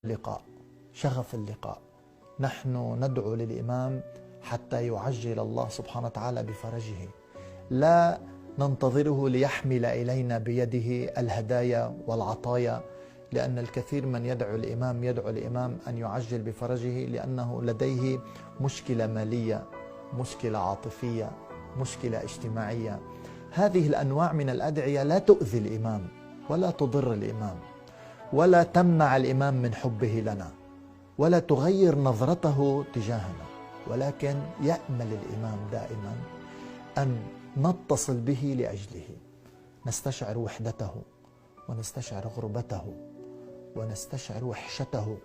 اللقاء، شغف اللقاء. نحن ندعو للإمام حتى يعجل الله سبحانه وتعالى بفرجه، لا ننتظره ليحمل إلينا بيده الهدايا والعطايا، لأن الكثير من يدعو الإمام أن يعجل بفرجه لأنه لديه مشكلة مالية، مشكلة عاطفية، مشكلة اجتماعية. هذه الأنواع من الأدعية لا تؤذي الإمام ولا تضر الإمام ولا تمنع الإمام من حبه لنا ولا تغير نظرته تجاهنا، ولكن يأمل الإمام دائما أن نتصل به لأجله، نستشعر وحدته ونستشعر غربته ونستشعر وحشته